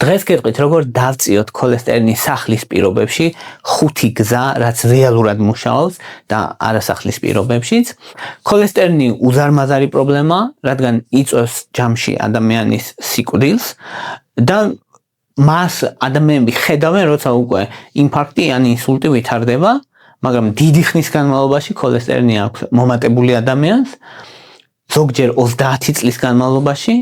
დღეს გეტყვით როგორ დავწიოთ ქოლესტერინის სახლის პირობებში 5 გზა, რაც რეალურად მუშაობს და არასახლის პირობებშიც. ქოლესტერინი უზარმაზარი პრობლემაა, რადგან იწვევს ჯამში ადამიანის სიკვდილს და მას ადამიანები ხედავენ, როცა უკვე ინფარქტი ან ინსულტი ვითარდება, მაგრამ დიდი ხნის განმავლობაში ქოლესტერინი აქვს მომატებული ადამიანს, ზოგჯერ 30 წლის განმავლობაში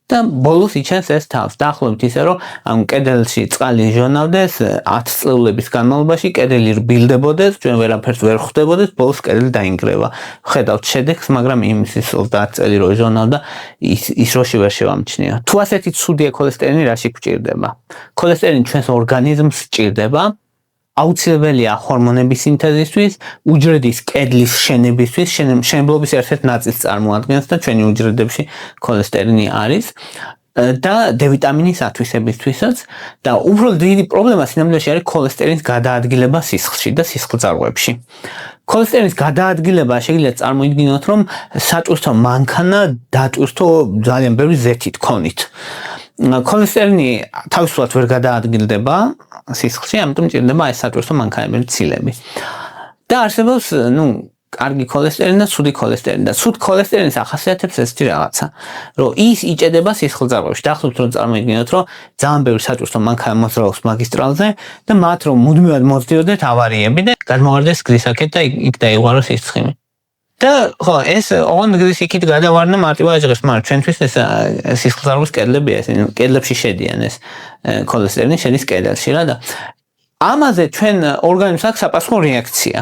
და ბოლოს იჩენს ეს თავს. დაახლოებით ისე რომ ამ კედელში წყალი ჟონავდეს 10 წლების განმავლობაში, კედელი რბილდებოდეს, ჩვენ ვერაფერს ვერ ხვდებოდეთ, ბოლოს კედელი დაინგრევა. ხედავთ შედეგს, მაგრამ იმის 30 წელი რო ჟონავდა, ის როში ვერ შევამჩნია. თუ ასეთი ცუდია ქოლესტერინი, რაში გვჭირდება? ქოლესტერინი ჩვენს ორგანიზმს სჭირდება. აუცილებელია ჰორმონების სინთეზისთვის, უჯრედის კედლის შენებისთვის, შენებლობის ერთ-ერთ ნაწილს წარმოადგენს და ჩვენი უჯრედებში ქოლესტერინი არის და D ვიტამინის ათვისებისთვისაც და უფრო დიდი პრობლემა სინამდვილეში არის ქოლესტერინის გადაადგილება სისხლში და სისხლძარღვებში. ქოლესტერინის გადაადგილება შეიძლება წარმოიდგინოთ, რომ სატვირთო მანქანა დატვირთო ძალიან ბევრი ზეთით, ქონით. ქოლესტერინი თავისუფლად ვერ გადაადგილდება სისხლში, ამიტომ ჭირდება ეს სატვირთო მანქანებელი ცილები. და არსებობს, კარგი ქოლესტერინი და ცუდი ქოლესტერინი და ცუდ ქოლესტერინის ახასიათებს ესეთი რაღაცა, რომ ის იჭედება სისხლძარღვებში. დაახლოებით რომ წარმოიდგინოთ, რომ ძალიან ბევრი სატვირთო მანქანა მოძრაობს მაგისტრალზე და მათ რომ მუდმივად მოძდიოდეთ ავარიები და გადმოვარდეს გზისაკეთ და იქ დაიღვაროს სისხლი. და ხო, ეს ოღონდ გზის იქით გადავარნა მარტივად აჯღებს, მაგრამ ჩვენთვის ეს სისხლძარღვის კედლებია, კედლებში შედიან ეს ქოლესტერინი შედის კედელში რა და ამაზე ჩვენ ორგანიზმს აქვს საპასუხო რეაქცია.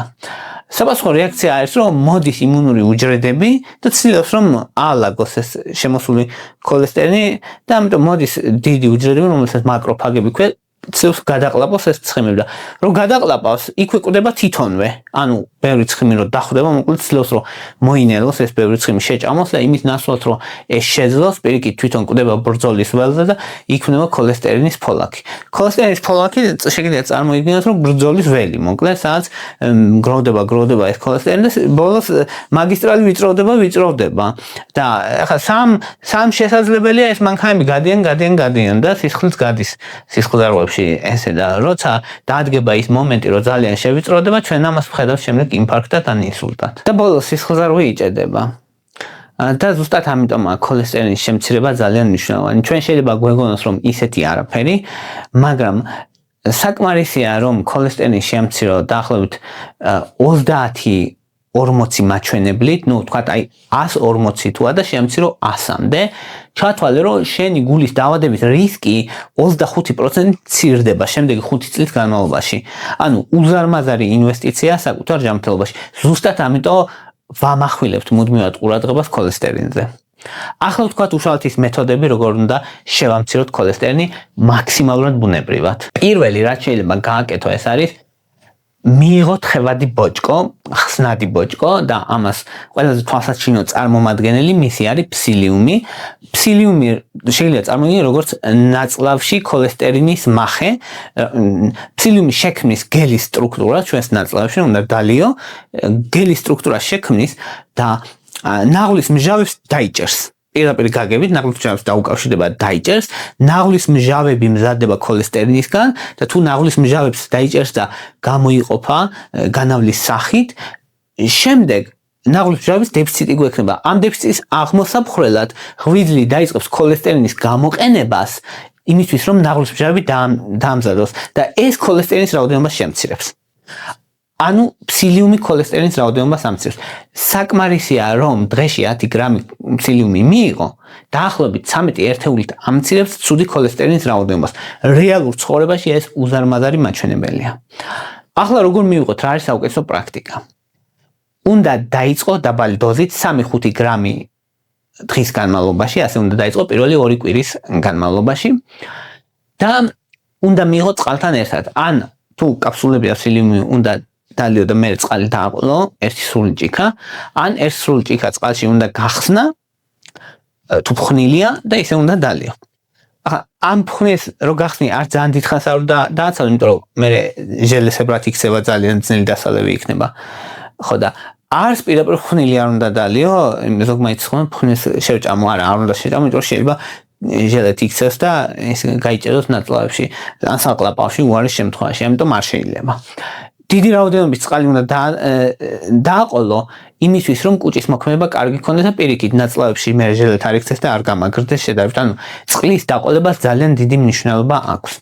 საპასუხო რეაქცია არის, რომ მოდის იმუნური უჯრედები და ცდილობს, რომ აალაგოს ეს შემოსული ქოლესტერინი და ამიტომ მოდის დიდი უჯრედები, რომელსაც მაკროფაგები ქვია, ცდილობს გადაყლაპოს ეს ცხიმები და რომ გადაყლაპავს, იქ ვიკვდება თვითონვე. ანუ ბევრი ცხიმი რომ დახვდება, მოკლედ ცდილობს, რომ მოინელოს ეს ბევრი ცხიმი შეჭამოს და იმის ნაცვლად, რომ ეს შეძლოს, პირიქით თვითონ კვდება ბრძოლის ველზე და იქნება ქოლესტერინის ფოლაკი. ქოლესტერინის ფოლაკი შეიძლება წარმოიდგინოთ, რომ ბრძოლის ველი, მოკლედ, სადაც გროვდება ეს ქოლესტერინის და ბოლოს მაგისტრალი ვიწროვდება. და ახლა სამ შესაძლებელია ეს მანქანები გადიან და სისხლიც გადის სისხლძარღვებში ესე და როცა დაადგება ის მომენტი, რომ ძალიან შევიწროვდება, ჩვენ ამას ვხედავთ შემდეგ ინფარქტად ან ინსულტად. და ბოლოს სისხლძარღვი იჭედება. და ზუსტად ამიტომაა ქოლესტერინის შემცირება ძალიან მნიშვნელოვანი. ჩვენ შეიძლება გვეგონოს, რომ ისეთი არაფერი, მაგრამ საკმარისია, რომ ქოლესტერინის შემცირება დაახლოებით 30-40 მაჩვენებლით, თქვათ აი 140 თუა და შემცირო 100-მდე, ჩათვალე, რომ შენი გულის დაავადების რისკი 25% მცირდება შემდეგი 5 წლის განმავლობაში. ანუ უზარმაზარი ინვესტიცია საკუთარ ჯანმრთელობაში. ზუსტად ამიტომ ვამახვილებთ მუდმივად ყურადღებას ქოლესტერინზე. ახლა ვთქვათ უშუალოდ ის მეთოდები, როგორ უნდა შევამციროთ ქოლესტერინი მაქსიმალურად ბუნებრივად. პირველი, რაც შეიძლება გააკეთო, ეს არის მიიღოთ ხევადი ბოჭკო, ხსნადი ბოჭკო და ამას ყველაზე თვალსაჩინო წარმომადგენელი მისი არის ფსილიუმი. ფსილიუმი შეიძლება წარმოიდგინოთ როგორც ნაწლავში ქოლესტერინის მახე. ფსილიუმი შექმნის გელის სტრუქტურას ჩვენს ნაწლავში, უნდა დალიო, გელის სტრუქტურას შექმნის და ნაღლის მჟავებს დაიჭერს. პირდაპირ გაგებით, ნაღლის მჟავებს დაუკავშირდება დაიჭერს, ნაღლის მჟავები მზადდება ქოლესტერინისგან და თუ ნაღლის მჟავებს დაიჭერს და გამოიყოფა განავლის სახით, შემდეგ ნაღლის მჟავის დეფიციტი გვექნება. ამ დეფიციტის აღმოსაფხრელად ღვიძლი დაიწყებს ქოლესტერინის გამოყენებას იმისთვის, რომ ნაღლის მჟავები დაამზადოს და ეს ქოლესტერინის რაოდენობას შემცირებს. ანუ ფსილიუმი ქოლესტერინის რაოდენობას ამცირებს. საკმარისია, რომ დღეში 10 გრამი ფსილიუმი მიიღო, დაახლოებით 13 ერთეულით ამცირებს ცუდი ქოლესტერინის რაოდენობას. რეალურ ცხოვრებაში ეს უზარმაზარი მაჩვენებელია. ახლა როგორ მივიღოთ, რა არის საუკეთესო პრაქტიკა? უნდა დაიწყო დაბალი დოზით 3-5 გრამი დღის განმავლობაში, ასე უნდა დაიწყო პირველი 2 კვირის განმავლობაში და უნდა მიიღო წყალთან ერთად. ან თუ კაფსულებია ფსილიუმი უნდა დალიო და მე წყალი დააყოლო, ერთი სრული ჭიქა, ან ერთი სრული ჭიქა წყალში უნდა გახსნა, თუ ფხნილია და ისე უნდა დალიო. ახლა ამ ფხნის რო გახსნი არ ძალიან დიდხანს არ დააცალო, იმიტომ რომ მე ჟელესებრად იქცევა ძალიან ძნელი დასალევი იქნება. ხო და არც პირდაპირ ფხნილი არ უნდა დალიო, ზოგმა იცის ხოლმე ფხნის შევჭამო, არა, არ უნდა შეჭამო, იმიტომ რომ შეიძლება ჟელეთ იქცევს და ეს გაიჭეროს ნაწლავებში ან საყლაპავში უარის შემთხვევაში, ამიტომ არ შეიძლება. დიდი რაოდენობის წყალი უნდა დააყოლო იმისთვის, რომ კუჭის მოქმედება კარგი ქონდეს და პირიქით ნაწლავებში მე ჟელეთ არ იქცეს და არ გამაგრდეს შედარებით. ანუ წყლის დაყოლებას ძალიან დიდი მნიშვნელობა აქვს.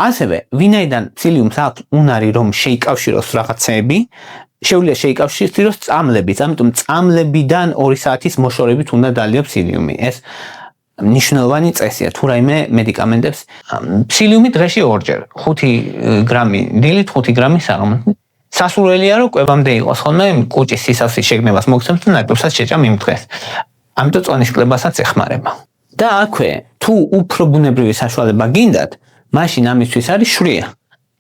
ასევე, ვინაიდან ფსილიუმს აქვს უნარი, რომ შეიკავშიროს რაღაცეები, შეუძლია შეიკავშიროს წამლებიც, ამიტომ წამლებიდან 2 საათის მოშორებით უნდა დალიო ფსილიუმი. ეს მნიშვნელოვანი წესია თუ რაიმე მედიკამენტებს. ფსილიუმი დღეში 2-ჯერ, 5 გრამი დილით, 5 გრამი საღამოს. სასურველია რომ კვებამდე იყოს ხოლმე კუჭის სისავსის შეგნებას მოგცემს და ნაკლებსაც შეჭამ იმ დღეს. ამიტომ წონის კლებასაც ეხმარება. და აქვე თუ უფრო ბუნებრივი საშუალება გინდათ, მაშინ ამისთვის არის შვრია.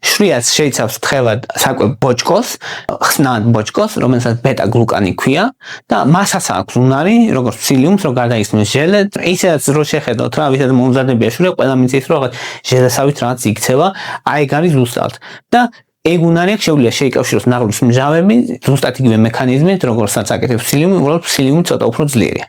შვრიაც შეიცავს თხევად საკვებ ბოჭკოს, ხსნად ბოჭკოს, რომელსაც ბეტა-გლუკანი ქვია და მასაც აქვს უნარი, როგორც ფსილიუმს, რომ გადაისმის ჟელე, ისედაც რო შეხედოთ რა, ვისაც მომზადებია შვრია, ყველა მიწის რომ რაღაც ჟელესავით რაღაც იქცევა, აი ეგ არის ზუსტად. და ეგ უნარი აქვს შეუძლია შეიკავშიროს ნაღლის მჟავები, ზუსტად იგივე მექანიზმით, როგორცაც აკეთებს ფსილიუმი, უბრალოდ ფსილიუმი ცოტა უფრო ძლიერია.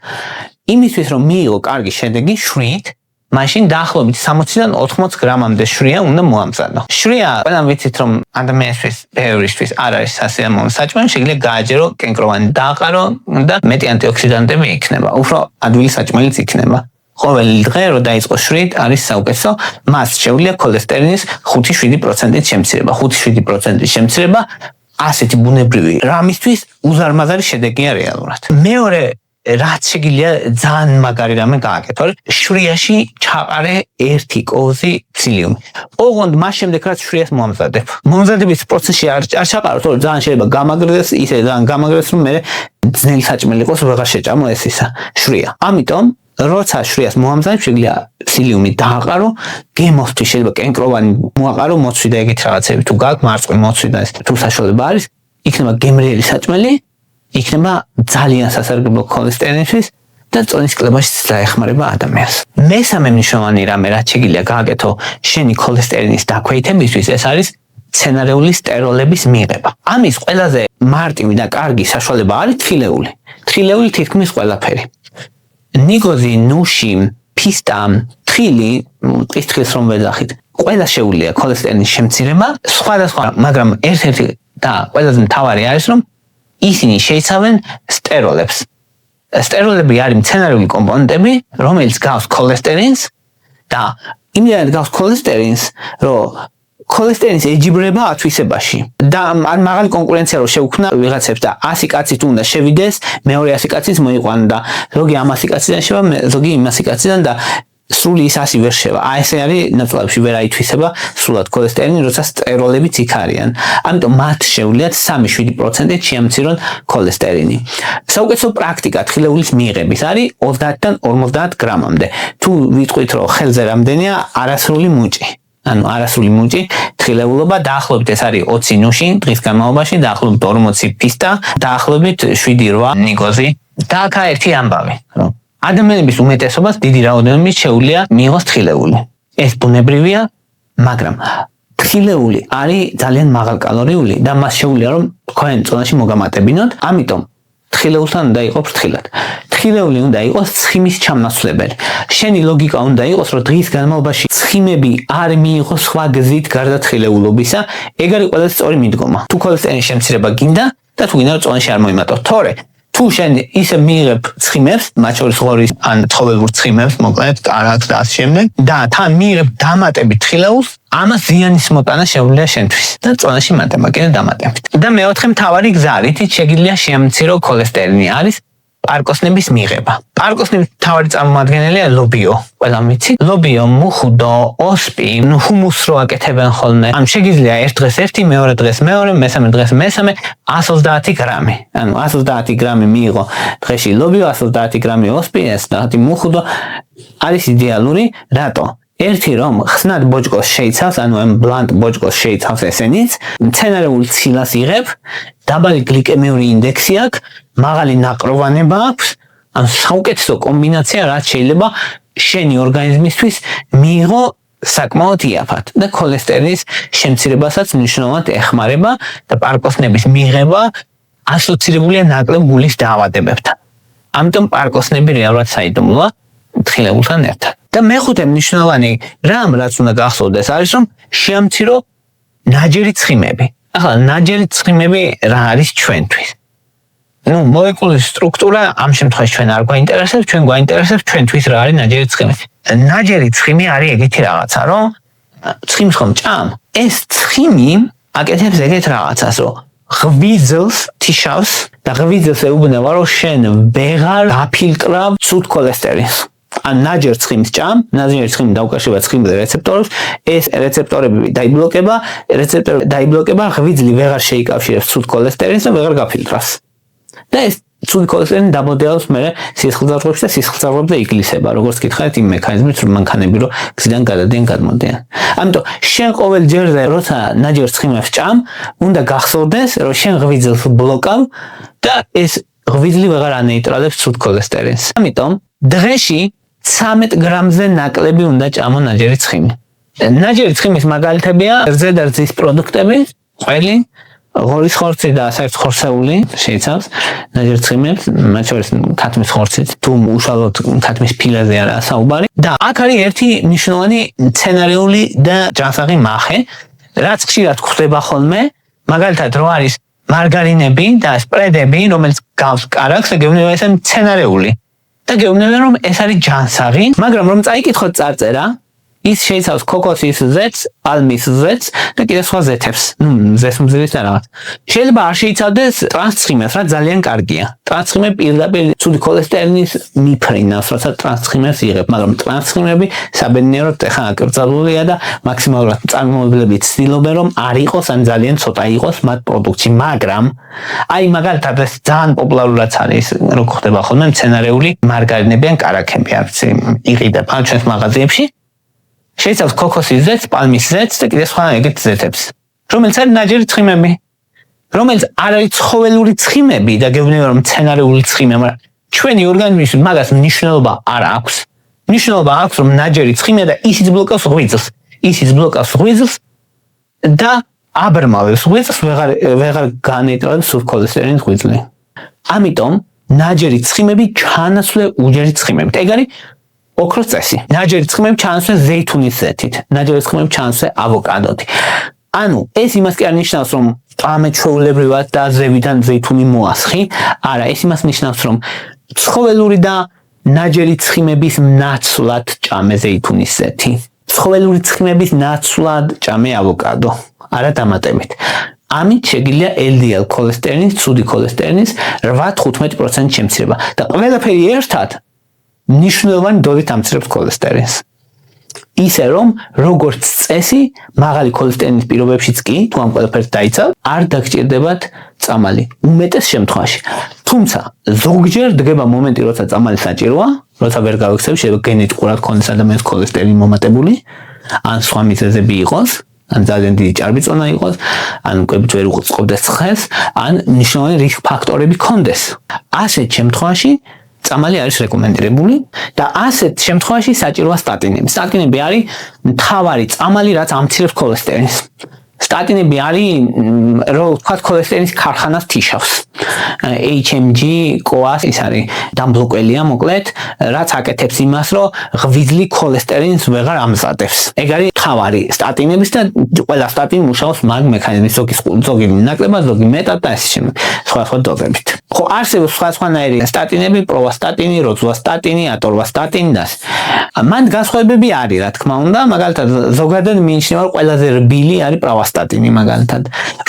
იმისთვის რომ მიიღო კარგი შედეგი შვრით, მაშინ დაახლოებით 60-დან 80 გრამამდე შვრია უნდა მოამზადო. შვრია, ყველამ ვიცით რომ ადამიანისთვის, ბევრისთვის არ არის სასიამოვნო საჭმელი, შეიძლება გააჯერო, კენკროვანი დააყარო და მეტი ანტიოქსიდანტები იქნება. უფრო ადვილი საჭმელიც იქნება. ყოველი დღე რო დაიწყო შვრით არის საუკეთესო, მას შეუძლია ქოლესტერინის 5-7%-ით შემცირება. 5-7%-ით შემცირება ასეთი ბუნებრივი რამისთვის უზარმაზარი შედეგია რეალურად. მეორე რაც შეგიძლია ძალიან მაგარი რამე გააკეთო, შვრიაში ჩაყარე 1 კოვზი ფსილიუმი. ოღონდ მას შემდეგ რაც შვრიას მოამზადებ. მომზადების პროცესში არ ჩაყაროთ, თორე ძალიან შეიძლება გამაგრდეს, ისე ძალიან გამაგრდეს, რომ მე ძნელი საჭმელი იყოს, ვეღარ შეჭამო ეს ისა შვრია. ამიტომ როცა შვრიას მოამზადებ, შეგიძლია ფსილიუმი დააყარო, გემოსთვის შეიძლება კენკროვანი მოაყარო, მოცვი და ეგეთ რაღაცები თუ გაქვს, მარწყვი მოცვი და ეს თუ საშუალება არის, იქნება გემრიელი საჭმელი. იქნება ძალიან სასარგებლო ქოლესტერინისთვის და წონის კლებაშიც დაეხმარება ადამიანს. მესამე მნიშვნელოვანი რამე, რაც შეგიძლია გააკეთო შენი ქოლესტერინის დაქვეითებისთვის, ეს არის მცენარეული სტეროლების მიღება. ამის ყველაზე მარტივი და კარგი საშუალება არის თხილეული. თხილეული თითქმის ყველაფერი. ნიგოზი, ნუში, ფისტა, თხილი, ტყის თხილს რომ ვეძახით, ყველა შეუძლია ქოლესტერინის შემცირება, სხვადასხვა, მაგრამ ერთ-ერთი და ყველაზე მთავარი არის, რომ ისინი შეიცავენ სტეროლებს. სტეროლები არის მცენარეული კომპონენტები, რომელიც გავს ქოლესტერინს და იმდენად გავს ქოლესტერინს, რომ ქოლესტერინის ეჯიბრება ათვისებაში. და ან მაღალი კონკურენცია რო შეუქმნა ვიღაცებს და 100 კაცით უნდა შევიდეს, მეორე 100 კაცის მოიყვანა და ზოგი 100 კაციდან შევა, ზოგი 100 კაციდან და სრული ის 100 ვერ შევა. აი ესე არის ნაწლავებში ვერ აითვისება სრულად ქოლესტერინი, როცა სტეროლებიც იქ არიან. ამიტომ მათ შეუძლიათ 3-7%-ით შეამცირონ ქოლესტერინი. საუკეთესო პრაქტიკა თხილეულის მიღების არის 30-დან 50 გრამამდე. თუ ვიტყვით რომ ხელზე რამდენია არასრული მუჭი. ანუ არასრული მუჭი თხილეულობა დაახლოებით ეს არის 20 ნუში დღის განმავლობაში, დაახლოებით 40 ფისტა, დაახლოებით 7-8 ნიგოზი. და აქ ერთი ამბავი, რომ ადამიანების უმეტესობას დიდი რაოდენობით შეუძლია მიიღოს თხილეული. ეს ბუნებრივია, მაგრამ თხილეული არის ძალიან მაღალკალორიული და მას შეუძლია რომ თქვენ წონაში მოგამატებინოთ, ამიტომ თხილეულთან უნდა იყოს ფრთხილად. თხილეული უნდა იყოს ცხიმის ჩამნაცვლებელი. შენი ლოგიკა უნდა იყოს, რომ დღის განმავლობაში ცხიმები არ მიიღოს სხვა გზით გარდა თხილეულობისა, ეგ არის ყველაზე სწორი მიდგომა. თუ ქოლესტერინის შემცირება გინდა და თუ გინდა რომ წონაში არ მოიმატო, თორე თუ შენ ისე მიიღებ ცხიმებს, მათ შორის ღორის ან ცხოველურ ცხიმებს, მოკლედ, არაკს და ასე შემდეგ, და თან მიიღებ დამატებით თხილეულს, ამას ზიანის მოტანა შეუძლია შენთვის და წონაში მატება კიდე დამატებით. და მეოთხე მთავარი გზა, რითიც შეგიძლია შეამცირო ქოლესტერინი, არის პარკოსნების მიღება. პარკოსნების მთავარი წარმომადგენელია ლობიო. ყველამ ვიცით, ლობიო, მუხუდო, ოსპი, ჰუმუს რო აკეთებენ ხოლმე. ანუ შეგიძლია ერთ დღეს ერთი, მეორე დღეს მეორე, მესამე დღეს მესამე, 130 გრამი. ანუ 130 გრამი მიიღო დღეში ლობიო, 130 გრამი ოსპი, 130 მუხუდო არის იდეალური, რატო? ერთი რომ ხსნად ბოჭკოს შეიცავს, ანუ ამ ბლანტ ბოჭკოს შეიცავს ესენიც, მცენარეული ცილას იღებ, დაბალი გლიკემიური ინდექსი აქვს, მაღალი ნაყროვანება აქვს, ან საუკეთესო კომბინაცია, რაც შეიძლება შენი ორგანიზმისთვის მიიღო საკმაოდ იაფად და ქოლესტერინის შემცირებასაც მნიშვნელოვნად ეხმარება და პარკოსნების მიღება ასოცირებულია ნაკლებ გულის დაავადებებთან. ამიტომ პარკოსნები რეალურად საიდუმლოა. თხილებულთან ერთად. და მეხუთე მნიშვნელოვანი რამ რაც უნდა გახსოვდეს არის რომ შეამცირო ნაჯერი ცხიმები. ახლა ნაჯერი ცხიმები რა არის ჩვენთვის? მოლეკულის სტრუქტურა ამ შემთხვევაში ჩვენ არ გვაინტერესებს, ჩვენ გვაინტერესებს ჩვენთვის რა არის ნაჯერი ცხიმი. ნაჯერი ცხიმი არის ეგეთი რაღაცა, რომ ცხიმს ხომ ჭამ? ეს ცხიმი აკეთებს ეგეთ რაღაცას, რომ ღვიძლს თიშავს და ღვიძლს ეუბნება, რომ შენ ვეღარ გაფილტრავ ცუდ ქოლესტერინს. ან ნაჯერ ცხიმს ჭამ, ნაჯერი ცხიმი დაუკავშირება ცხიმზე რეცეპტორებს, ეს რეცეპტორები დაიბლოკება, ღვიძლი ვეღარ შეიკავშირებს ცუდ ქოლესტერინს და ვეღარ გაფილტრავს. და ეს ცუდი ქოლესტერინის დამოდელს მე სისხლძარღვებში და სისხლძარღვებზე იგლისება, როგორც გითხარით იმ მექანიზმით, რომ მანქანები რო გზიდან გადადიან, გადმოდიან. ამიტომ შენ ყოველ ჯერზე, როცა ნაჯერ ცხიმებს ჭამ, უნდა გახსოვდეს, რომ შენ ღვიძლს ბლოკავ და ეს ღვიძლი ვეღარ ანეიტრალებს ცუდ ქოლესტერინს. ამიტომ დღეში 13 გრამზე ნაკლები უნდა ჭამო ნაჯერი ცხიმი. ნაჯერი ცხიმის მაგალითებია რძედა-რძის პროდუქტები, ყველი, ღორის ხორცი და საერთოდ ხორცეული შეიცავს ნაჯერ ცხიმებს, მათ შორის ქათმის ხორცით, თუ უშუალოდ ქათმის ფილაზე არაა საუბარი. და აქ არის ერთი მნიშვნელოვანი მცენარეული და ჯანსაღი მახე, რაც ხშირად გვხვდება ხოლმე, მაგალითად რო არის მარგარინები და სპრედები, რომელიც გავს კარაქს და გეუბნება ეს მცენარეული. და გეუბნება რომ ეს არის ჯანსაღი, მაგრამ რომ წაიკითხოთ წარწერა, ის შეიცავს ქოქოსის ზეთს, პალმის ზეთს და კიდევ სხვა ზეთებს, ზეთმძირის და რაღაც. შეიძლება არ შეიცავდეს ტრანსცხიმებს, რაც ძალიან კარგია. ტრანსცხიმები პირდაპირ ცუდი ქოლესტერინის მიფრინავს, როცა ტრანსცხიმებს იღებ, მაგრამ ტრანსცხიმები საბედნიეროდ ეხლა აკრძალულია და მაქსიმალურად წარმომადგენლები ცდილობენ რომ არ იყოს ან ძალიან ცოტა იყოს მათ პროდუქტში, მაგრამ აი მაგალითად ეს ძალიან პოპულარულად არის, რო ხდება ხოლმე მცენარეული მარგარინები ან კარაქები, არც იყიდება ჩვენს მაღაზიებში. შეიცავს ქოქოსის ზეთს, პალმის ზეთს და კიდევ სხვა ეგეთ ზეთებს, რომელიც არის ნაჯერი ცხიმები, რომელიც არ არის ცხოველური ცხიმები და გეუბნება რომ მცენარეული ცხიმი, მაგრამ ჩვენი ორგანიზმის მაგას მნიშვნელობა არ აქვს. მნიშვნელობა აქვს რომ ნაჯერი ცხიმია და ისიც ბლოკავს ღვიძლს და აბრმავებს ღვიძლს, ვეღარ განეიტრალებს სულ ქოლესტერინის ღვიძლი. ამიტომ ნაჯერი ცხიმები ჩაანაცვლე უჯერი ცხიმებით. ეგ არის ოქროს წესი. ნაჯერი ცხიმები ჩაანაცვლე ზეითუნის ზეთით, ნაჯერი ცხიმები ჩაანაცვლე ავოკადოთი. ანუ ეს იმას კი არ ნიშნავს რომ წამეჩვეულებრივად და ზევიდან ზეითუნი მოასხი, არა, ეს იმას ნიშნავს რომ ცხოველური და ნაჯერი ცხიმების ნაცვლად ჭამე ზეითუნის ზეთი. ცხოველური ცხიმების ნაცვლად ჭამე ავოკადო, არა დამატებით. ამით შეგიძლია LDL ქოლესტერინის, ცუდი ქოლესტერინის 8-15% შემცირება და ყველაფერი ერთად მნიშვნელოვანი დოზით ამცირებს ქოლესტერინს. ისე რომ როგორც წესი, მაღალი ქოლესტერინის პირობებშიც კი, თუ ამ ყველაფერს დაიცავ, არ დაგჭირდებათ წამალი. უმეტეს შემთხვევაში. თუმცა ზოგჯერ დგება მომენტი, როცა წამალი საჭიროა, როცა ვერ გავიქცევ, შეიძლება გენეტიკურად ქონდეს ადამიანს ქოლესტერინი მომატებული, ან სხვა მიზეზები იყოს, ან ძალიან დიდი ჭარბიწონა იყოს, ან კვებით ვერ უწყობდეს ცხელს, ან მნიშვნელოვანი რისკ ფაქტორები ქონდეს. ასეთ შემთხვევაში წამალი არის რეკომენდირებული და ასეთ შემთხვევაში საჭიროა სტატინები. სტატინები არის მთავარი წამალი, რაც ამცირებს ქოლესტერინს. სტატინები არის, რო ვთქვათ, ქოლესტერინის ქარხანას თიშავს. HMG, CoAs ის არის დამბლოკველია, მოკლედ, რაც აკეთებს იმას, რომ ღვიძლი ქოლესტერინს ვეღარ ამზადებს. ეგ არის მთავარი სტატინების და ყველა სტატინი მუშაობს მაგ მექანიზმით, ზოგი ნაკლებად, ზოგი მეტად და ასე შემდეგ, სხვა დოზებით. ხო, არსებობს სხვადასხვანაირი სტატინები, პროვასტატინი, როძუასტატინი, ატორვასტატინი და მან განსხვავებები არის, რა თქმა უნდა, მაგალითად, ზოგადად მიიჩნევა, რომ ყველაზე რბილი არის პროვასტატინი, მაგალითად.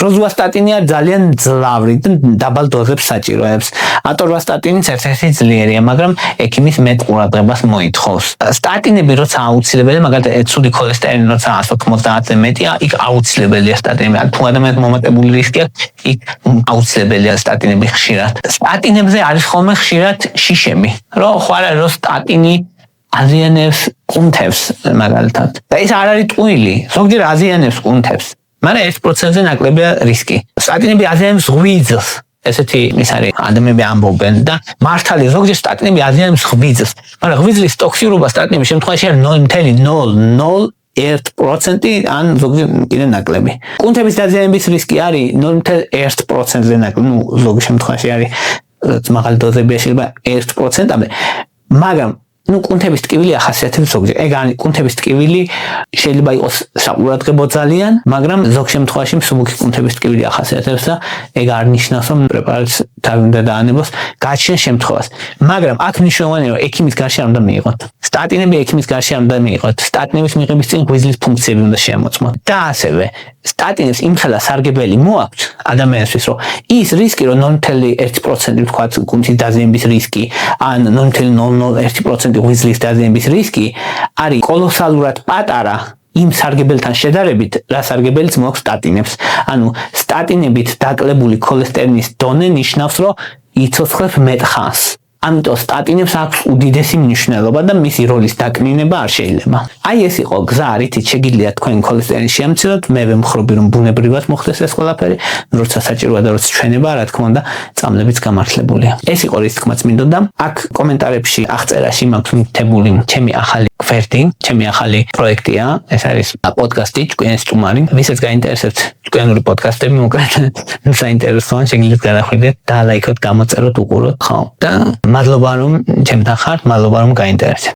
როძუასტატინი არის ძალიან ძლავრი და დაბალ დოზებს საჭიროებს. ატორვასტატინიც ერთ-ერთი ძლიერია, მაგრამ ექიმის მეტ ყურადღებას მოითხოვს. სტატინები როცა აუცილებელი, მაგალითად, ცუდი ქოლესტერინი როცა 190-ზე მეტია, იქ აუცილებელია სტატინები. თუ ადამიანს მომატებული რისკი აქვს, იქ აუცილებელია სტატინები ხშირად. სტატინებზე არის ხოლმე ხშირად შიშები, რომ ხო არა, რომ სტატინი აზიანებს კუნთებს მაგალითად. და ეს არ არის ტყუილი, ზოგჯერ აზიანებს კუნთებს, მაგრამ 1%-ზე ნაკლებია რისკი. სტატინები აზიანებს ღვიძლს, ესეთი ის არის ადამიანები ამბობენ და მართალია ზოგჯერ სტატინები აზიანებს ღვიძლს, მაგრამ ღვიძლის ტოქსიურობა სტატინების შემთხვევაში არის 0.001% ან ზოგჯერ კიდე ნაკლები. კუნთების დაზიანების რისკი არის 0.1%-ზე ნაკლები, ზოგი შემთხვევაში არის მაღალი დოზებია შეიძლება 1%-ამდე, მაგრამ ну კუნთების ტკივილი ახასიათებს ზოგჯერ. ეგ არის კუნთების ტკივილი შეიძლება იყოს საყურადღებო ძალიან, მაგრამ ზოგ შემთხვევაში მსუბუქი კუნთების ტკივილი ახასიათებს და ეგ არ ნიშნავს რომ პრეპარატს თავი უნდა დაანებოს გაჩენ შემთხვევას. მაგრამ აქ მნიშვნელოვანია რომ ექიმის გარშე არ უნდა მიიღოთ. სტატინები ექიმის გარშე არ უნდა მიიღოთ. სტატინების მიღების წინ ღვიძლის ფუნქციები უნდა შეამოწმოთ. და ასევე სტატინებს იმხელა სარგებელი მოაქვთ ადამიანისთვის, რომ ის რისკი რომ 0.1% თქვა კუნთის დაზიანების რისკი ან 0.001% ღვიძლის დაზიანების რისკი არის კოლოსალურად პატარა იმ სარგებელთან შედარებით, რა სარგებელიც მოაქვს სტატინებს. ანუ სტატინებით დაკლებული ქოლესტერინის დონე ნიშნავს, რომ იცოცხლებს მეტ ხანს. ამიტომ სტატინებს აქვს უდიდესი მნიშვნელობა და მისი როლის დაკნინება არ შეიძლება. აი ეს იყო გზა, რითიც შეგიძლია თქვენ ქოლესტერინის შეამციროთ. მე ვემხრობი რომ ბუნებრივად მოხდეს ეს ყველაფერი, როცა საჭიროა და როცა ჩვენება, რა თქმა უნდა, წამლებიც გამართლებულია. ეს იყო რის თქმაც მინდოდა. აქ კომენტარებში აღწერაში მაქვს მითებული ჩემი ახალი გვერდი, ჩემი ახალი პროექტია. ეს არის პოდკასტი, ჭკვიანი სტუმარი. ვისაც გაინტერესებთ ჭკვიანური პოდკასტები, მოკრეთ საინტერესოა, შეგიძლიათ გადახვიდეთ და ლაიქოთ, გამოწეროთ, უყუროთ, ხო? და მადლობა რომ ჩემთან ხართ, მადლობა რომ გაინტერესებთ.